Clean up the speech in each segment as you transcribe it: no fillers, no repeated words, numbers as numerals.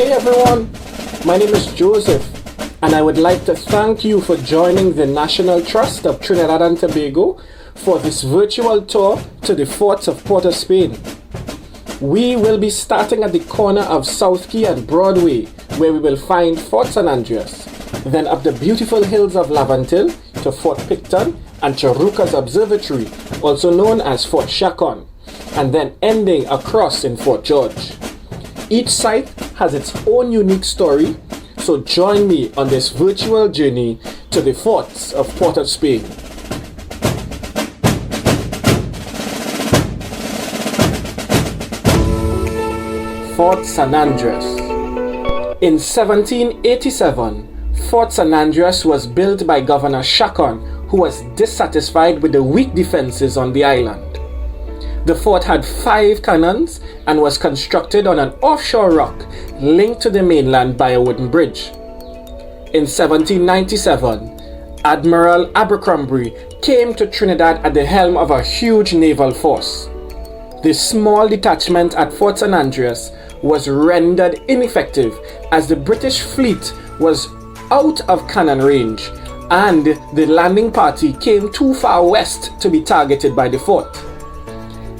Hey everyone, my name is Joseph, and I would like to thank you for joining the National Trust of Trinidad and Tobago for this virtual tour to the forts of Port of Spain. We will be starting at the corner of South Quay and Broadway, where we will find Fort San Andreas, then up the beautiful hills of Laventille to Fort Picton and Talukas Observatory, also known as Fort Chacon, and then ending across in Fort George. Each site has its own unique story, so join me on this virtual journey to the forts of Port of Spain. Fort San Andreas. In 1787, Fort San Andreas was built by Governor Chacon, who was dissatisfied with the weak defenses on the island. The fort had 5 cannons and was constructed on an offshore rock linked to the mainland by a wooden bridge. In 1797, Admiral Abercrombie came to Trinidad at the helm of a huge naval force. The small detachment at Fort San Andreas was rendered ineffective as the British fleet was out of cannon range and the landing party came too far west to be targeted by the fort.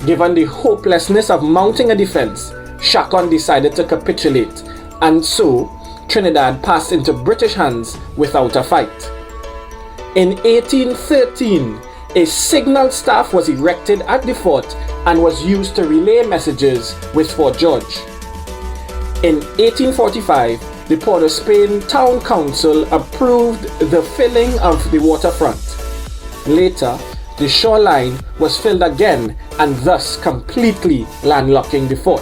Given the hopelessness of mounting a defense, Chacon decided to capitulate, and so Trinidad passed into British hands without a fight. In 1813, a signal staff was erected at the fort and was used to relay messages with Fort George. In 1845, the Port of Spain Town Council approved the filling of the waterfront. Later, the shoreline was filled again and thus completely landlocking the fort.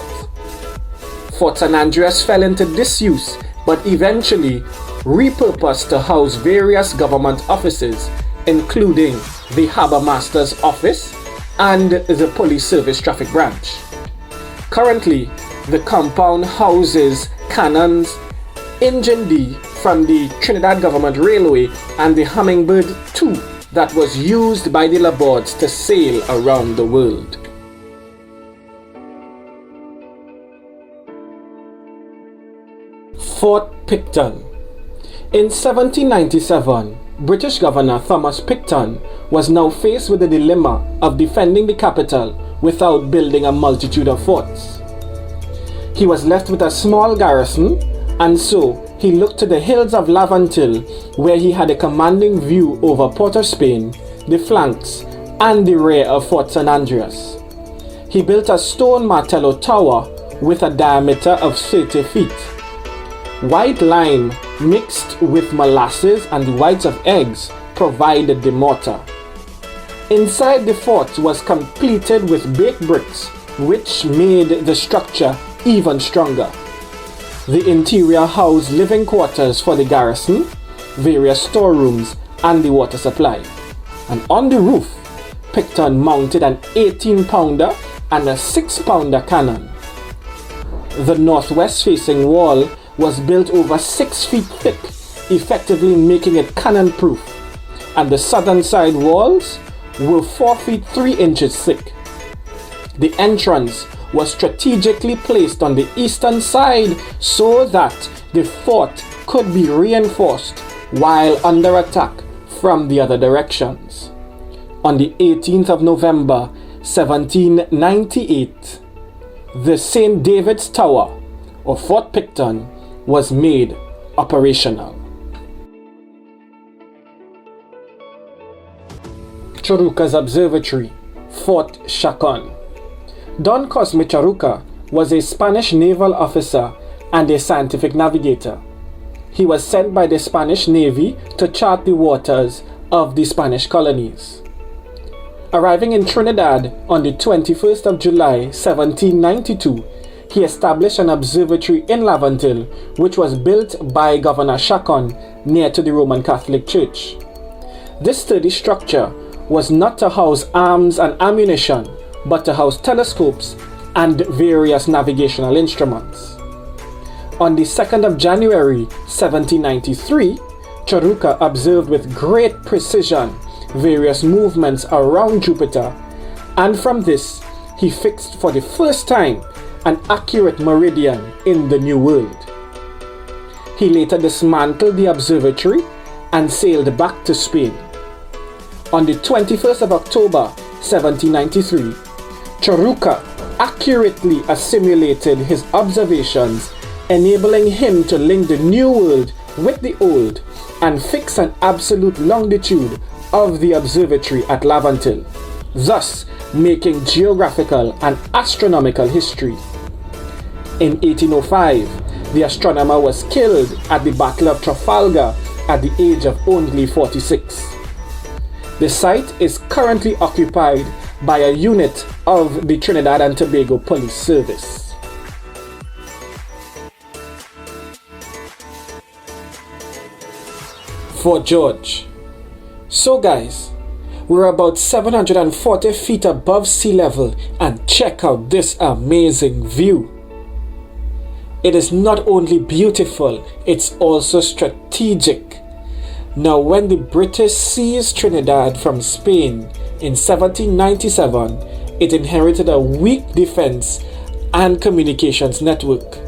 Fort San Andreas fell into disuse but eventually repurposed to house various government offices, including the Harbour Master's Office and the Police Service Traffic Branch. Currently, the compound houses cannons, Engine D from the Trinidad Government Railway and the Hummingbird 2 that was used by the Labords to sail around the world. Fort Picton. In 1797, British Governor Thomas Picton was now faced with the dilemma of defending the capital without building a multitude of forts. He was left with a small garrison, and so he looked to the hills of Laventille, where he had a commanding view over Port of Spain, the flanks, and the rear of Fort San Andreas. He built a stone martello tower with a diameter of 30 feet. White lime mixed with molasses and the whites of eggs provided the mortar. Inside the fort was completed with baked bricks, which made the structure even stronger. The interior housed living quarters for the garrison, various storerooms, and the water supply. And on the roof, Picton mounted an 18-pounder and a 6-pounder cannon. The northwest-facing wall was built over 6 feet thick, effectively making it cannon-proof, and the southern side walls were 4 feet 3 inches thick. The entrance was strategically placed on the eastern side so that the fort could be reinforced while under attack from the other directions. On the 18th of November 1798, the St. David's Tower, or Fort Picton, was made operational. Churruca's Observatory, Fort Chacon. Don Cosme Churruca was a Spanish naval officer and a scientific navigator. He was sent by the Spanish Navy to chart the waters of the Spanish colonies. Arriving in Trinidad on the 21st of July 1792, he established an observatory in Laventille, which was built by Governor Chacon near to the Roman Catholic Church. This sturdy structure was not to house arms and ammunition, but to house telescopes and various navigational instruments. On the 2nd of January 1793, Churruca observed with great precision various movements around Jupiter, and from this he fixed for the first time an accurate meridian in the New World. He later dismantled the observatory and sailed back to Spain. On the 21st of October 1793, Churruca accurately assimilated his observations, enabling him to link the New World with the Old and fix an absolute longitude of the observatory at Laventille, thus making geographical and astronomical history. In 1805, the astronomer was killed at the Battle of Trafalgar at the age of only 46. The site is currently occupied by a unit of the Trinidad and Tobago Police Service. Fort George. So guys, we're about 740 feet above sea level, and check out this amazing view. It is not only beautiful, it's also strategic. Now, when the British seized Trinidad from Spain in 1797, it inherited a weak defense and communications network.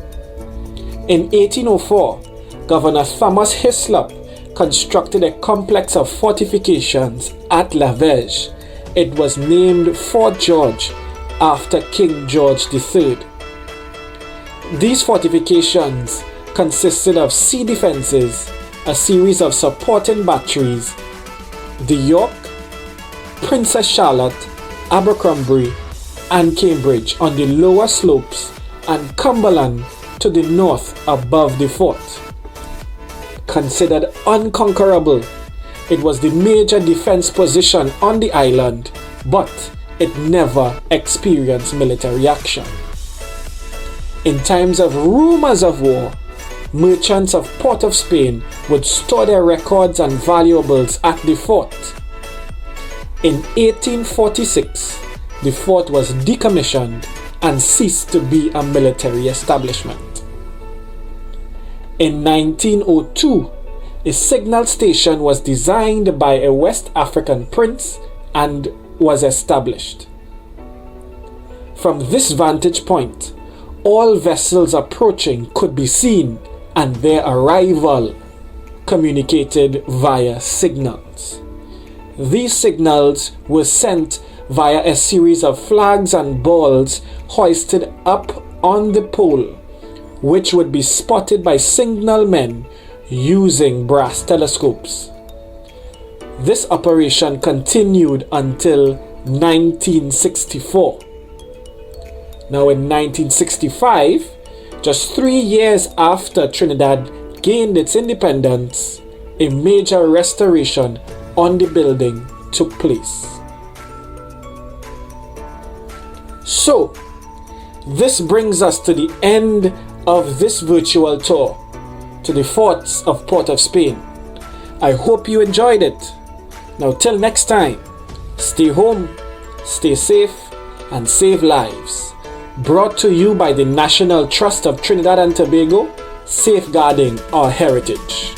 In 1804, Governor Thomas Hislop constructed a complex of fortifications at La Vege. It was named Fort George after King George III. These fortifications consisted of sea defenses, a series of supporting batteries, the York, Princess Charlotte, Abercrombie, and Cambridge on the lower slopes, and Cumberland to the north above the fort. Considered unconquerable, it was the major defense position on the island, but it never experienced military action. In times of rumors of war, merchants of Port of Spain would store their records and valuables at the fort. In 1846, the fort was decommissioned and ceased to be a military establishment. In 1902, a signal station was designed by a West African prince and was established. From this vantage point, all vessels approaching could be seen and their arrival communicated via signals. These signals were sent via a series of flags and balls hoisted up on the pole, which would be spotted by signalmen using brass telescopes. This operation continued until 1964. Now in 1965, just 3 years after Trinidad gained its independence, a major restoration on the building took place. So, this brings us to the end of this virtual tour to the forts of Port of Spain. I hope you enjoyed it. Now till next time, stay home, stay safe, and save lives. Brought to you by the National Trust of Trinidad and Tobago, safeguarding our heritage.